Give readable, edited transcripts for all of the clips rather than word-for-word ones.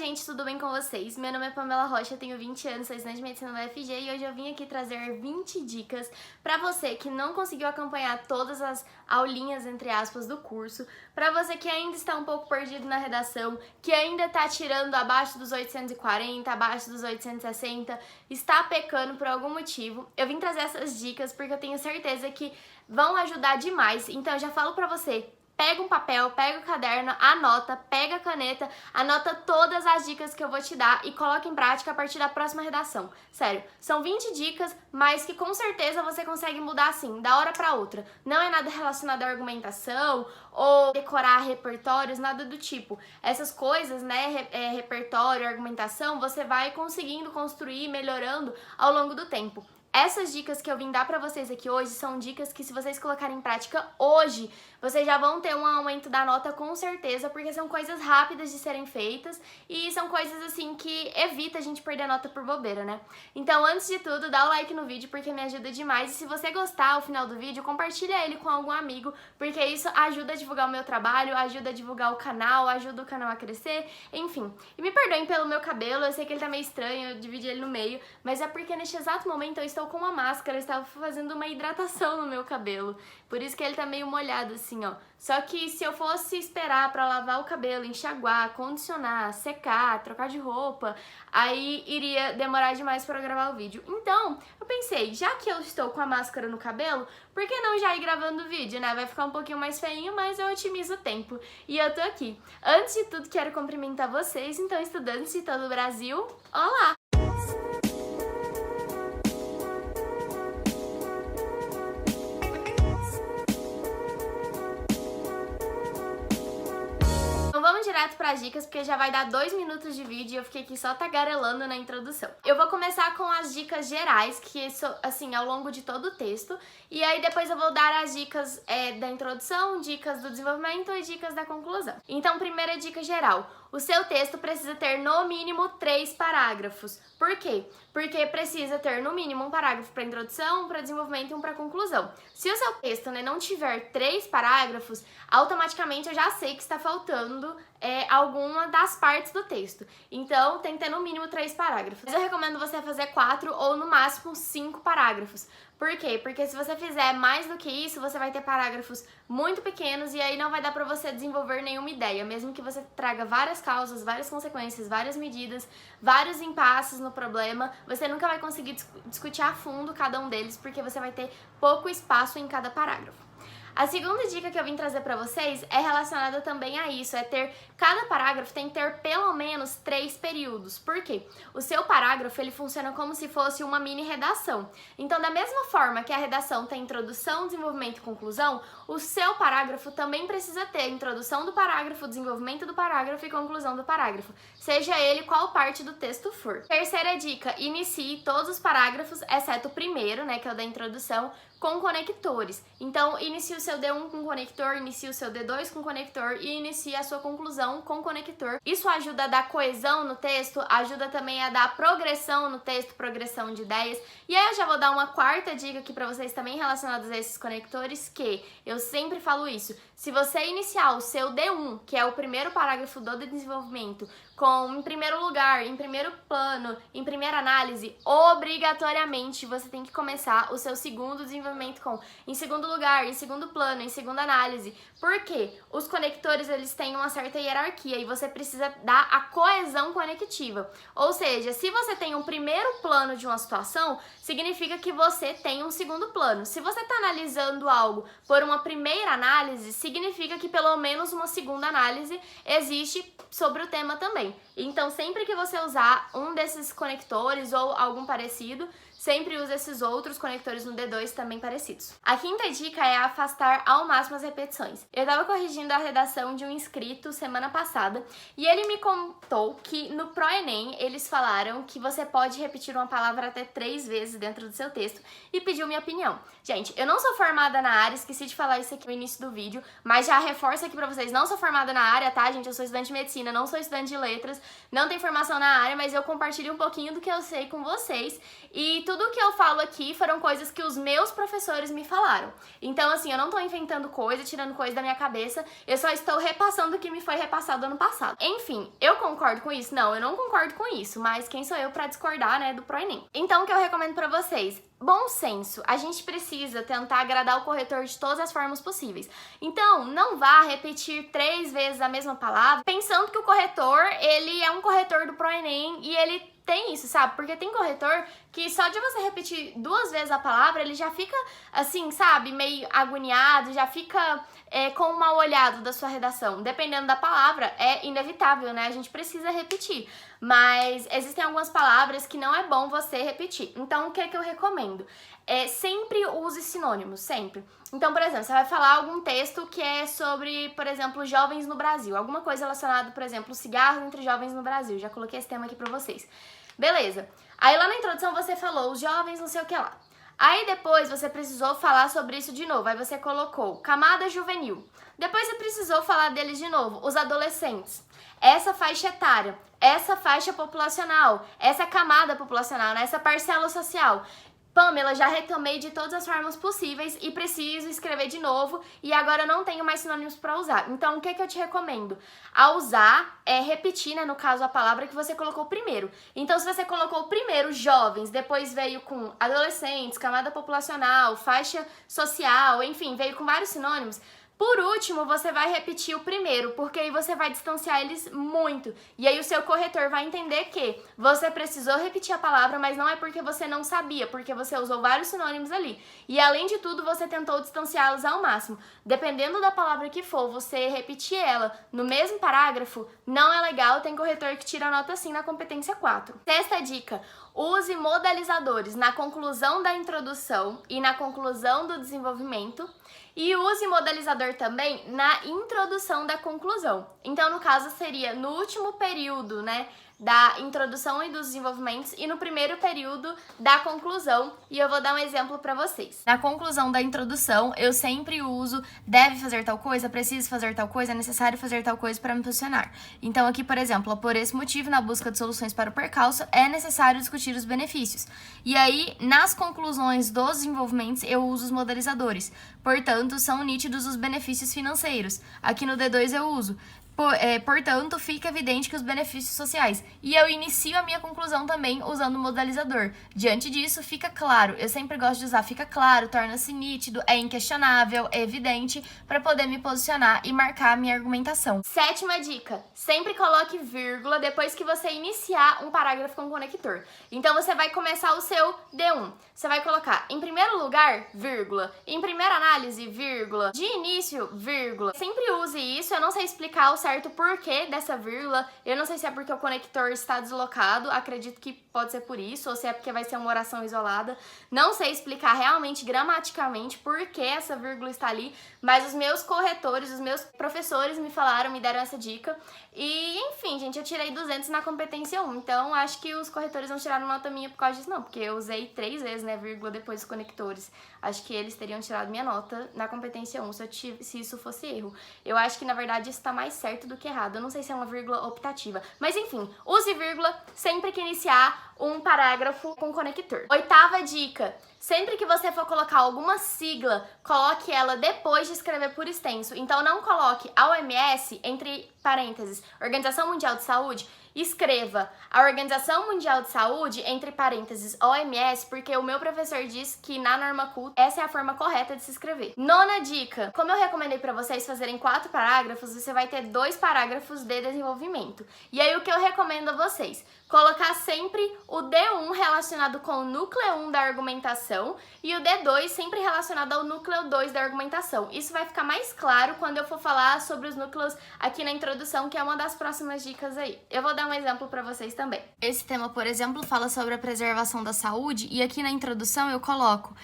gente, tudo bem com vocês? Meu nome é Pamela Rocha, tenho 20 anos, sou estudante de medicina no UFG e hoje eu vim aqui trazer 20 dicas pra você que não conseguiu acompanhar todas as aulinhas, entre aspas, do curso, pra você que ainda está um pouco perdido na redação, que ainda tá tirando abaixo dos 840, abaixo dos 860, está pecando por algum motivo. Eu vim trazer essas dicas porque eu tenho certeza que vão ajudar demais, então eu já falo pra você. Pega um papel, pega o caderno, anota, pega a caneta, anota todas as dicas que eu vou te dar e coloca em prática a partir da próxima redação. Sério, são 20 dicas, mas que com certeza você consegue mudar assim, da hora pra outra. Não é nada relacionado à argumentação ou decorar repertórios, nada do tipo. Essas coisas, né, repertório, argumentação, você vai conseguindo construir, melhorando ao longo do tempo. Essas dicas que eu vim dar pra vocês aqui hoje são dicas que, se vocês colocarem em prática hoje, vocês já vão ter um aumento da nota com certeza, porque são coisas rápidas de serem feitas e são coisas assim que evita a gente perder a nota por bobeira, né? Então, antes de tudo, dá o like no vídeo porque me ajuda demais, e se você gostar ao final do vídeo, compartilha ele com algum amigo, porque isso ajuda a divulgar o meu trabalho, ajuda a divulgar o canal, ajuda o canal a crescer, enfim. E me perdoem pelo meu cabelo, eu sei que ele tá meio estranho, eu dividi ele no meio, mas é porque neste exato momento eu estou com uma máscara, eu estava fazendo uma hidratação no meu cabelo, por isso que ele tá meio molhado assim, ó. Só que se eu fosse esperar pra lavar o cabelo, enxaguar, condicionar, secar, trocar de roupa, aí iria demorar demais pra gravar o vídeo. Então, eu pensei, já que eu estou com a máscara no cabelo, por que não já ir gravando o vídeo, né? Vai ficar um pouquinho mais feinho, mas eu otimizo o tempo. E eu tô aqui. Antes de tudo, quero cumprimentar vocês, então, estudantes de todo o Brasil, olá! Vamos direto para as dicas, porque já vai dar 2 minutos de vídeo e eu fiquei aqui só tagarelando na introdução. Eu vou começar com as dicas gerais, que são, assim, ao longo de todo o texto, e aí depois eu vou dar as dicas da introdução, dicas do desenvolvimento e dicas da conclusão. Então, primeira dica geral. O seu texto precisa ter no mínimo 3 parágrafos. Por quê? Porque precisa ter no mínimo um parágrafo para introdução, para desenvolvimento e um para conclusão. Se o seu texto, né, não tiver 3 parágrafos, automaticamente eu já sei que está faltando alguma das partes do texto. Então, tem que ter no mínimo 3 parágrafos. Mas eu recomendo você fazer 4 ou no máximo 5 parágrafos. Por quê? Porque se você fizer mais do que isso, você vai ter parágrafos muito pequenos e aí não vai dar pra você desenvolver nenhuma ideia. Mesmo que você traga várias causas, várias consequências, várias medidas, vários impasses no problema, você nunca vai conseguir discutir a fundo cada um deles, porque você vai ter pouco espaço em cada parágrafo. A segunda dica que eu vim trazer pra vocês é relacionada também a isso, cada parágrafo tem que ter pelo menos 3 períodos. Por quê? O seu parágrafo, ele funciona como se fosse uma mini redação. Então, da mesma forma que a redação tem introdução, desenvolvimento e conclusão, o seu parágrafo também precisa ter introdução do parágrafo, desenvolvimento do parágrafo e conclusão do parágrafo, seja ele qual parte do texto for. Terceira dica, inicie todos os parágrafos, exceto o primeiro, né, que é o da introdução, com conectores. Então, inicie o seu D1 com conector, inicie o seu D2 com conector e inicie a sua conclusão com conector. Isso ajuda a dar coesão no texto, ajuda também a dar progressão no texto, progressão de ideias. E aí eu já vou dar uma quarta dica aqui pra vocês também relacionadas a esses conectores, que eu sempre falo isso. Se você iniciar o seu D1, que é o primeiro parágrafo do desenvolvimento, com em primeiro lugar, em primeiro plano, em primeira análise, obrigatoriamente você tem que começar o seu segundo desenvolvimento com em segundo lugar, em segundo plano, em segunda análise. Por quê? Os conectores, eles têm uma certa hierarquia e você precisa dar a coesão conectiva. Ou seja, se você tem um primeiro plano de uma situação, significa que você tem um segundo plano. Se você está analisando algo por uma primeira análise, significa que pelo menos uma segunda análise existe sobre o tema também. Então, sempre que você usar um desses conectores ou algum parecido, sempre use esses outros conectores no D2 também parecidos. A quinta dica é afastar ao máximo as repetições. Eu estava corrigindo a redação de um inscrito semana passada e ele me contou que no ProEnem eles falaram que você pode repetir uma palavra até 3 vezes dentro do seu texto e pediu minha opinião. Gente, eu não sou formada na área, esqueci de falar isso aqui no início do vídeo, mas já reforço aqui pra vocês, não sou formada na área, tá, gente? Eu sou estudante de medicina, não sou estudante de letras, não tenho formação na área, mas eu compartilho um pouquinho do que eu sei com vocês e tudo que eu falo aqui foram coisas que os meus professores me falaram. Então, assim, eu não tô inventando coisa, tirando coisa da minha cabeça, eu só estou repassando o que me foi repassado ano passado. Enfim, eu concordo com isso? Não, eu não concordo com isso, mas quem sou eu pra discordar, né, do ProEnem? Então, o que eu recomendo pra vocês? Bom senso, a gente precisa tentar agradar o corretor de todas as formas possíveis. Então, não vá repetir 3 vezes a mesma palavra, pensando que o corretor, ele é um corretor do ProEnem e ele tem isso, sabe? Porque tem corretor que só de você repetir 2 vezes a palavra, ele já fica, assim, sabe, meio agoniado, já fica com um mal olhado da sua redação. Dependendo da palavra, é inevitável, né? A gente precisa repetir. Mas existem algumas palavras que não é bom você repetir. Então, o que é que eu recomendo? Sempre use sinônimos, sempre. Então, por exemplo, você vai falar algum texto que é sobre, por exemplo, jovens no Brasil. Alguma coisa relacionada, por exemplo, cigarros entre jovens no Brasil. Já coloquei esse tema aqui pra vocês. Beleza. Aí lá na introdução você falou os jovens não sei o que lá. Aí depois você precisou falar sobre isso de novo. Aí você colocou camada juvenil. Depois você precisou falar deles de novo, os adolescentes. Essa faixa etária, essa faixa populacional, essa camada populacional, né? Essa parcela social. Pamela, já reclamei de todas as formas possíveis e preciso escrever de novo e agora não tenho mais sinônimos para usar. Então, o que é que eu te recomendo? A usar é repetir, né, no caso, a palavra que você colocou primeiro. Então, se você colocou primeiro jovens, depois veio com adolescentes, camada populacional, faixa social, enfim, veio com vários sinônimos, por último, você vai repetir o primeiro, porque aí você vai distanciar eles muito. E aí o seu corretor vai entender que você precisou repetir a palavra, mas não é porque você não sabia, porque você usou vários sinônimos ali. E além de tudo, você tentou distanciá-los ao máximo. Dependendo da palavra que for, você repetir ela no mesmo parágrafo, não é legal, tem corretor que tira nota sim na competência 4. Sexta dica, use modalizadores na conclusão da introdução e na conclusão do desenvolvimento. E use modalizador também na introdução da conclusão. Então, no caso, seria no último período, né, da introdução e dos desenvolvimentos e no primeiro período da conclusão. E eu vou dar um exemplo para vocês. Na conclusão da introdução, eu sempre uso deve fazer tal coisa, preciso fazer tal coisa, é necessário fazer tal coisa para me posicionar. Então, aqui, por exemplo, por esse motivo, na busca de soluções para o percalço, é necessário discutir os benefícios. E aí, nas conclusões dos desenvolvimentos, eu uso os modalizadores. Portanto, são nítidos os benefícios financeiros. Aqui no D2 eu uso. Portanto, fica evidente que os benefícios sociais. E eu inicio a minha conclusão também usando o modalizador. Diante disso, fica claro. Eu sempre gosto de usar fica claro, torna-se nítido, é inquestionável, é evidente, para poder me posicionar e marcar a minha argumentação. Sétima dica. Sempre coloque vírgula depois que você iniciar um parágrafo com conector. Então, você vai começar o seu D1. Você vai colocar, em primeiro lugar, vírgula. Em primeira análise, vírgula. De início, vírgula. Sempre use isso. Eu não sei explicar o certo porquê dessa vírgula. Eu não sei se é porque o conector está deslocado, acredito que pode ser por isso, ou se é porque vai ser uma oração isolada. Não sei explicar realmente gramaticalmente por que essa vírgula está ali, mas os meus corretores, os meus professores me falaram, me deram essa dica. E, enfim, gente, eu tirei 200 na competência 1, então acho que os corretores não tiraram nota minha por causa disso não, porque eu usei 3 vezes, né, vírgula depois dos conectores. Acho que eles teriam tirado minha nota na competência 1 se isso fosse erro. Eu acho que, na verdade, isso tá mais certo do que errado. Eu não sei se é uma vírgula optativa. Mas, enfim, use vírgula sempre que iniciar um parágrafo com conector. Oitava dica. Sempre que você for colocar alguma sigla, coloque ela depois de escrever por extenso. Então, não coloque a OMS entre parênteses, Organização Mundial de Saúde. Escreva a Organização Mundial de Saúde, entre parênteses, OMS, porque o meu professor disse que na norma culta essa é a forma correta de se escrever. Nona dica. Como eu recomendei para vocês fazerem 4 parágrafos, você vai ter 2 parágrafos de desenvolvimento. E aí o que eu recomendo a vocês? Colocar sempre o D1 relacionado com o núcleo 1 da argumentação e o D2 sempre relacionado ao núcleo 2 da argumentação. Isso vai ficar mais claro quando eu for falar sobre os núcleos aqui na introdução, que é uma das próximas dicas aí. Eu vou dar um exemplo para vocês também. Esse tema, por exemplo, fala sobre a preservação da saúde e aqui na introdução eu coloco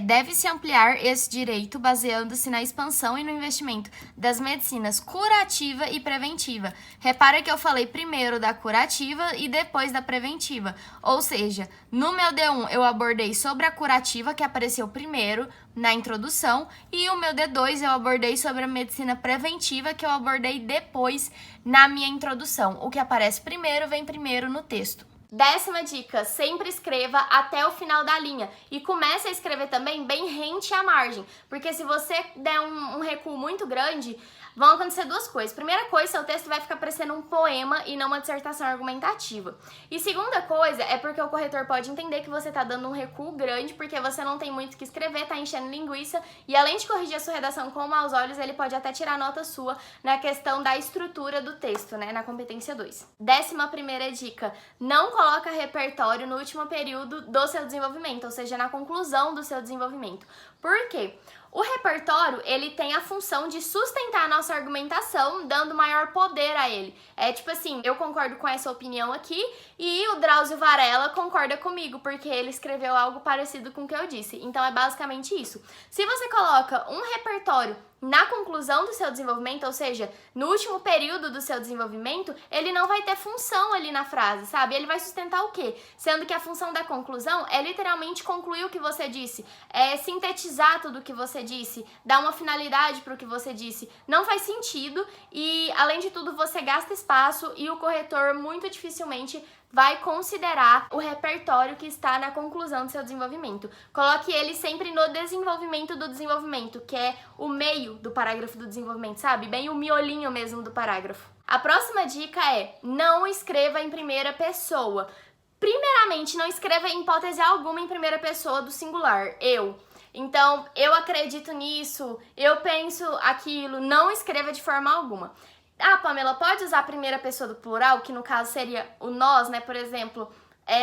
deve-se ampliar esse direito baseando-se na expansão e no investimento das medicinas curativa e preventiva. Repara que eu falei primeiro da curativa e depois da preventiva. Ou seja, no meu D1 eu abordei sobre a curativa, que apareceu primeiro na introdução, e o meu D2 eu abordei sobre a medicina preventiva, que eu abordei depois na minha introdução. O que aparece primeiro vem primeiro no texto. 10ª dica, sempre escreva até o final da linha e comece a escrever também bem rente à margem, porque se você der um recuo muito grande, vão acontecer duas coisas. Primeira coisa, seu texto vai ficar parecendo um poema e não uma dissertação argumentativa. E segunda coisa, é porque o corretor pode entender que você tá dando um recuo grande, porque você não tem muito o que escrever, tá enchendo linguiça, e além de corrigir a sua redação com maus olhos, ele pode até tirar nota sua na questão da estrutura do texto, né, na competência 2. 11ª dica, não coloca repertório no último período do seu desenvolvimento, ou seja, na conclusão do seu desenvolvimento. Por quê? O repertório, ele tem a função de sustentar a nossa argumentação, dando maior poder a ele. É tipo assim, eu concordo com essa opinião aqui e o Drauzio Varela concorda comigo, porque ele escreveu algo parecido com o que eu disse. Então é basicamente isso. Se você coloca um repertório na conclusão do seu desenvolvimento, ou seja, no último período do seu desenvolvimento, ele não vai ter função ali na frase, sabe? Ele vai sustentar o quê? Sendo que a função da conclusão é literalmente concluir o que você disse, é sintetizar tudo o que você disse, dar uma finalidade para o que você disse. Não faz sentido e, além de tudo, você gasta espaço e o corretor muito dificilmente vai considerar o repertório que está na conclusão do seu desenvolvimento. Coloque ele sempre no desenvolvimento do desenvolvimento, que é o meio do parágrafo do desenvolvimento, sabe? Bem o miolinho mesmo do parágrafo. A próxima dica é: não escreva em primeira pessoa. Primeiramente, não escreva em hipótese alguma em primeira pessoa do singular, eu. Então, eu acredito nisso, eu penso aquilo, não escreva de forma alguma. Ah, Pamela, pode usar a primeira pessoa do plural, que no caso seria o nós, né? Por exemplo,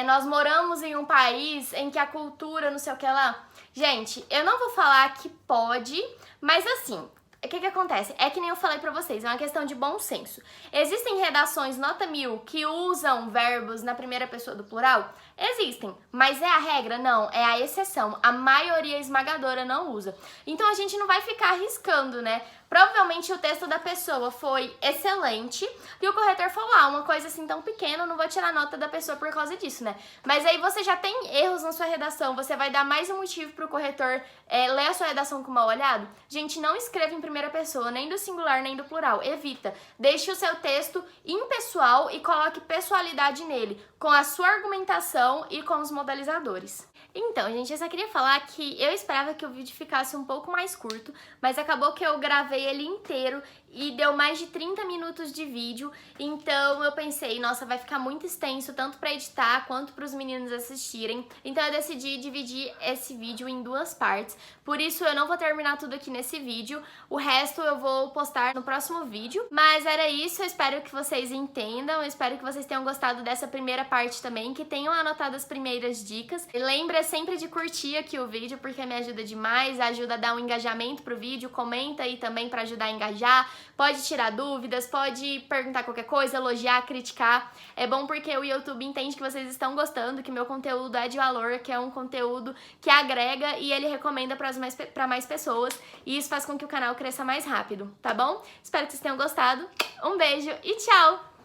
nós moramos em um país em que a cultura, não sei o que lá. Gente, eu não vou falar que pode, mas assim, o que acontece? É que nem eu falei pra vocês, é uma questão de bom senso. Existem redações nota 1000 que usam verbos na primeira pessoa do plural? Existem, mas é a regra? Não, é a exceção. A maioria esmagadora não usa. Então a gente não vai ficar arriscando, né? Provavelmente o texto da pessoa foi excelente e o corretor falou, uma coisa assim tão pequena, não vou tirar nota da pessoa por causa disso, né? Mas aí você já tem erros na sua redação, você vai dar mais um motivo pro corretor ler a sua redação com mal olhado? Gente, não escreva em primeira pessoa, nem do singular, nem do plural, evita. Deixe o seu texto impessoal e coloque pessoalidade nele, com a sua argumentação e com os modalizadores. Então, gente, eu só queria falar que eu esperava que o vídeo ficasse um pouco mais curto, mas acabou que eu gravei ele inteiro e deu mais de 30 minutos de vídeo, então eu pensei, nossa, vai ficar muito extenso, tanto pra editar quanto pros meninos assistirem, então eu decidi dividir esse vídeo em duas partes, por isso eu não vou terminar tudo aqui nesse vídeo, o resto eu vou postar no próximo vídeo, mas era isso, eu espero que vocês entendam, eu espero que vocês tenham gostado dessa primeira parte também, que tenham anotado as primeiras dicas, e lembra sempre de curtir aqui o vídeo, porque me ajuda demais, ajuda a dar um engajamento pro vídeo, comenta aí também pra ajudar a engajar, pode tirar dúvidas, pode perguntar qualquer coisa, elogiar, criticar. É bom porque o YouTube entende que vocês estão gostando, que meu conteúdo é de valor, que é um conteúdo que agrega e ele recomenda para mais pessoas. E isso faz com que o canal cresça mais rápido, tá bom? Espero que vocês tenham gostado. Um beijo e tchau!